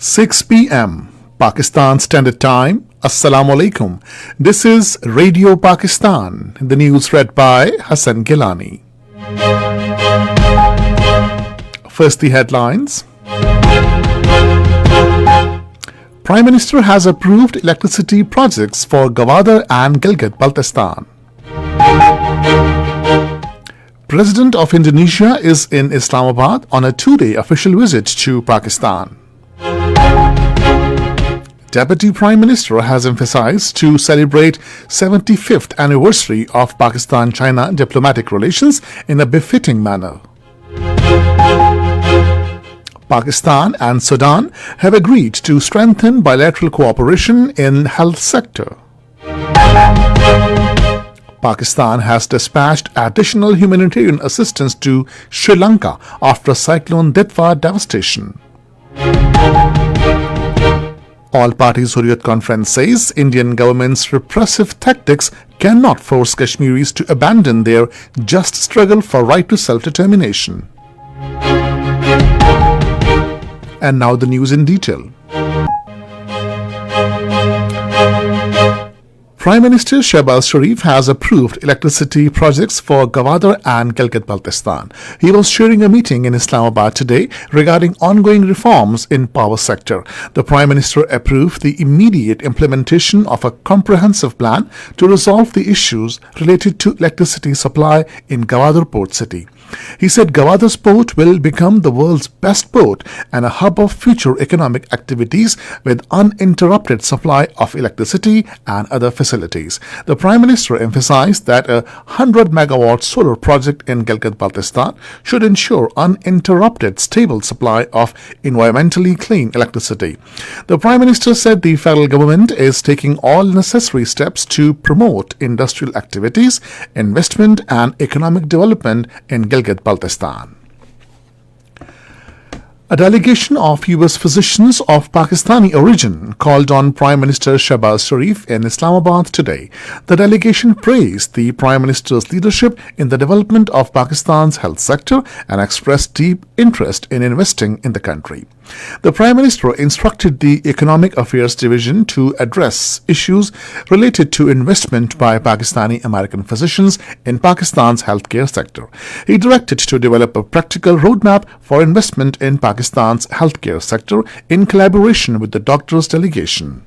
6 p.m. Pakistan Standard Time. Assalamu alaikum. This is Radio Pakistan. The news read by Hassan Gilani. First, the headlines. Prime Minister has approved electricity projects for Gwadar and Gilgit-Baltistan. President of Indonesia is in Islamabad on a two-day official visit to Pakistan. Deputy Prime Minister has emphasized to celebrate 75th anniversary of Pakistan-China diplomatic relations in a befitting manner. Pakistan and Sudan have agreed to strengthen bilateral cooperation in health sector. Pakistan has dispatched additional humanitarian assistance to Sri Lanka after Cyclone Ditwa devastation. All Parties Hurriyat Conference says Indian government's repressive tactics cannot force Kashmiris to abandon their just struggle for right to self-determination. And now the news in detail. Prime Minister Shehbaz Sharif has approved electricity projects for Gwadar and Gilgit-Baltistan. He was chairing a meeting in Islamabad today regarding ongoing reforms in power sector. The Prime Minister approved the immediate implementation of a comprehensive plan to resolve the issues related to electricity supply in Gwadar port city. He said Gwadar's port will become the world's best port and a hub of future economic activities with uninterrupted supply of electricity and other facilities. The Prime Minister emphasized that a 100-megawatt solar project in Gilgit-Baltistan should ensure uninterrupted, stable supply of environmentally clean electricity. The Prime Minister said the federal government is taking all necessary steps to promote industrial activities, investment and economic development in Gilgit-Baltistan. A delegation of U.S. physicians of Pakistani origin called on Prime Minister Shehbaz Sharif in Islamabad today. The delegation praised the Prime Minister's leadership in the development of Pakistan's health sector and expressed deep interest in investing in the country. The Prime Minister instructed the Economic Affairs Division to address issues related to investment by Pakistani American physicians in Pakistan's healthcare sector. He directed to develop a practical roadmap for investment in Pakistan's healthcare sector in collaboration with the doctors' delegation.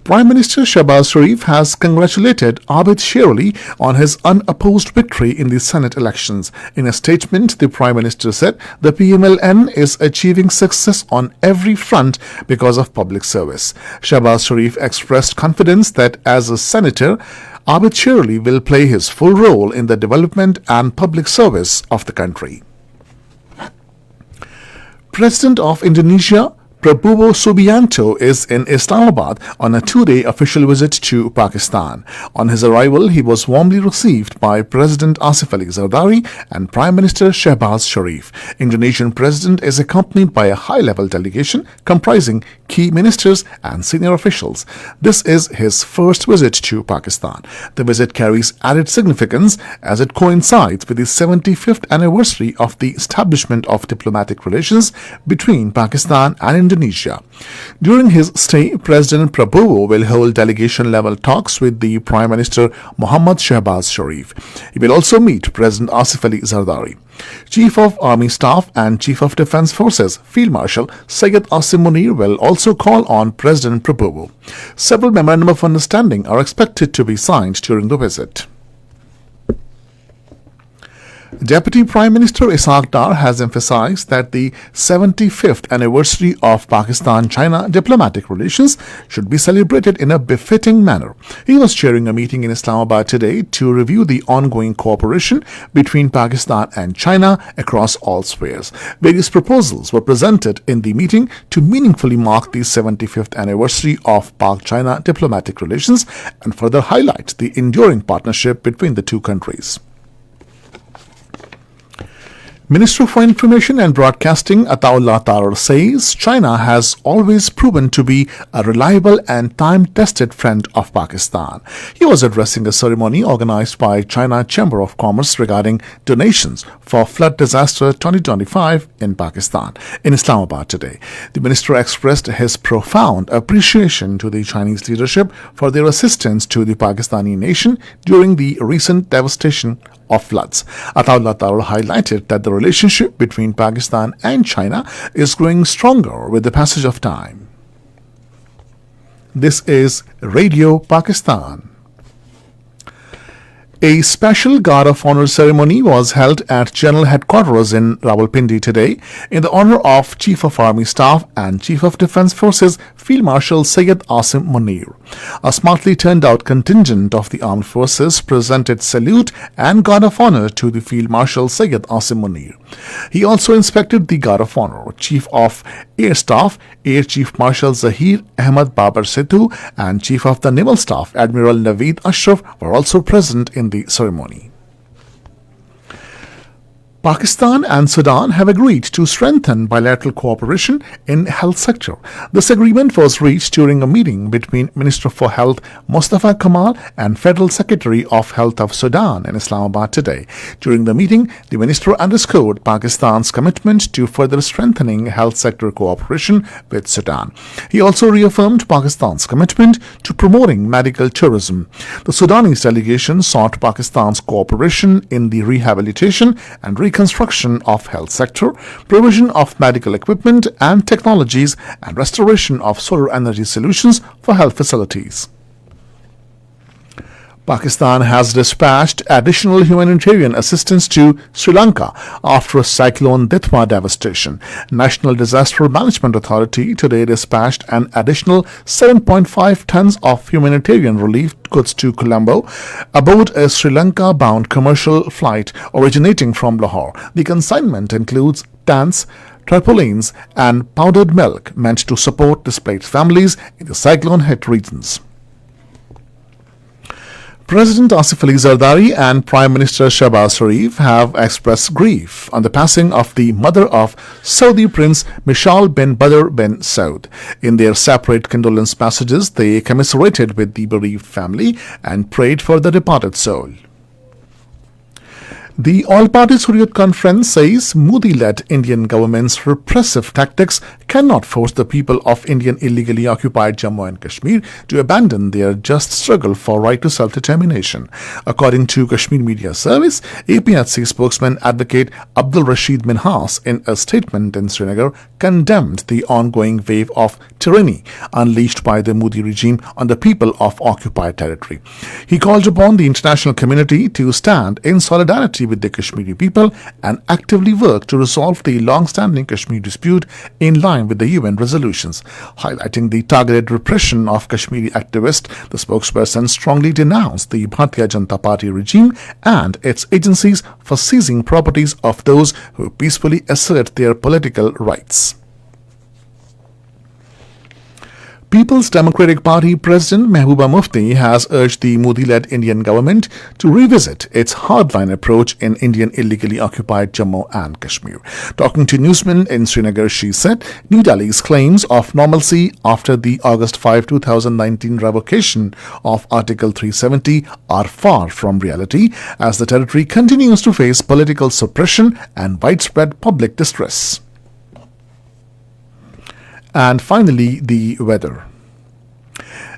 Prime Minister Shehbaz Sharif has congratulated Abid Sherali on his unopposed victory in the Senate elections. In a statement, the Prime Minister said the PMLN is achieving success on every front because of public service. Shehbaz Sharif expressed confidence that as a senator, Abid Sherali will play his full role in the development and public service of the country. President of Indonesia Prabowo Subianto is in Islamabad on a two-day official visit to Pakistan. On his arrival, he was warmly received by President Asif Ali Zardari and Prime Minister Shehbaz Sharif. Indonesian President is accompanied by a high-level delegation comprising key ministers and senior officials. This is his first visit to Pakistan. The visit carries added significance as it coincides with the 75th anniversary of the establishment of diplomatic relations between Pakistan and Indonesia. During his stay, President Prabowo will hold delegation-level talks with the Prime Minister Muhammad Shehbaz Sharif. He will also meet President Asif Ali Zardari. Chief of Army Staff and Chief of Defence Forces Field Marshal Syed Asim Munir will also call on President Prabowo. Several memorandum of understanding are expected to be signed during the visit. Deputy Prime Minister Ishaq Dar has emphasized that the 75th anniversary of Pakistan-China diplomatic relations should be celebrated in a befitting manner. He was chairing a meeting in Islamabad today to review the ongoing cooperation between Pakistan and China across all spheres. Various proposals were presented in the meeting to meaningfully mark the 75th anniversary of Pak-China diplomatic relations and further highlight the enduring partnership between the two countries. Minister for Information and Broadcasting Ataullah Tarar says China has always proven to be a reliable and time-tested friend of Pakistan. He was addressing a ceremony organized by China Chamber of Commerce regarding donations for flood disaster 2025 in Pakistan in Islamabad today. The minister expressed his profound appreciation to the Chinese leadership for their assistance to the Pakistani nation during the recent devastation of floods. Ataullah Tarar highlighted that the relationship between Pakistan and China is growing stronger with the passage of time. This is Radio Pakistan. A special Guard of Honor ceremony was held at General Headquarters in Rawalpindi today in the honor of Chief of Army Staff and Chief of Defence Forces Field Marshal Syed Asim Munir. A smartly turned out contingent of the armed forces presented salute and Guard of Honor to the Field Marshal Syed Asim Munir. He also inspected the Guard of Honor. Chief of Air Staff Air Chief Marshal Zahir Ahmad Babar Sidhu and Chief of the Naval Staff Admiral Naveed Ashraf were also present in the ceremony. Pakistan and Sudan have agreed to strengthen bilateral cooperation in health sector. This agreement was reached during a meeting between Minister for Health Mustafa Kamal and Federal Secretary of Health of Sudan in Islamabad today. During the meeting, the minister underscored Pakistan's commitment to further strengthening health sector cooperation with Sudan. He also reaffirmed Pakistan's commitment to promoting medical tourism. The Sudanese delegation sought Pakistan's cooperation in the rehabilitation and reconstruction of health sector, provision of medical equipment and technologies, and restoration of solar energy solutions for health facilities. Pakistan has dispatched additional humanitarian assistance to Sri Lanka after a cyclone Ditma devastation. National Disaster Management Authority today dispatched an additional 7.5 tons of humanitarian relief goods to Colombo aboard a Sri Lanka-bound commercial flight originating from Lahore. The consignment includes tents, tarpaulins, and powdered milk meant to support displaced families in the cyclone-hit regions. President Asif Ali Zardari and Prime Minister Shahbaz Sharif have expressed grief on the passing of the mother of Saudi Prince Mishal bin Badr bin Saud. In their separate condolence messages, they commiserated with the bereaved family and prayed for the departed soul. The All-Party Hurriyat Conference says Modi-led Indian government's repressive tactics cannot force the people of Indian illegally occupied Jammu and Kashmir to abandon their just struggle for right to self-determination. According to Kashmir Media Service, APHC spokesman Advocate Abdul Rashid Minhas, in a statement in Srinagar, condemned the ongoing wave of tyranny unleashed by the Modi regime on the people of occupied territory. He called upon the international community to stand in solidarity with the Kashmiri people and actively work to resolve the long-standing Kashmir dispute in line with the UN resolutions. Highlighting the targeted repression of Kashmiri activists, the spokesperson strongly denounced the Bharatiya Janata Party regime and its agencies for seizing properties of those who peacefully assert their political rights. People's Democratic Party President Mehbooba Mufti has urged the Modi-led Indian government to revisit its hardline approach in Indian illegally occupied Jammu and Kashmir. Talking to newsmen in Srinagar, she said New Delhi's claims of normalcy after the August 5, 2019 revocation of Article 370 are far from reality, as the territory continues to face political suppression and widespread public distress. And finally, the weather.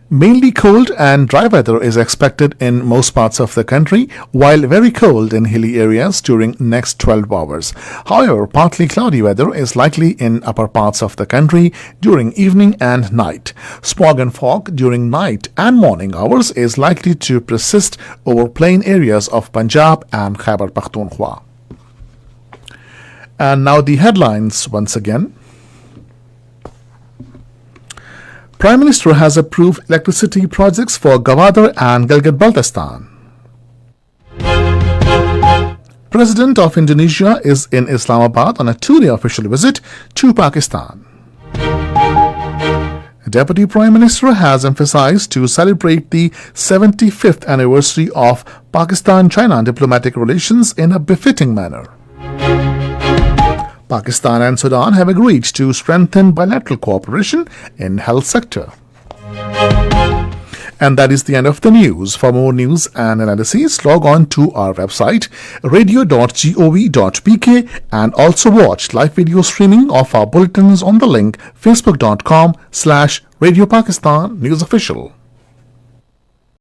Mainly cold and dry weather is expected in most parts of the country, while very cold in hilly areas during next 12 hours. However, partly cloudy weather is likely in upper parts of the country during evening and night. Smog and fog during night and morning hours is likely to persist over plain areas of Punjab and Khyber Pakhtunkhwa. And now the headlines once again. Prime Minister has approved electricity projects for Gwadar and Gilgit-Baltistan. President of Indonesia is in Islamabad on a two-day official visit to Pakistan. Deputy Prime Minister has emphasized to celebrate the 75th anniversary of Pakistan-China diplomatic relations in a befitting manner. Pakistan and Sudan have agreed to strengthen bilateral cooperation in health sector. And that is the end of the news. For more news and analysis, log on to our website radio.gov.pk and also watch live video streaming of our bulletins on the link facebook.com/Radio Pakistan News Official.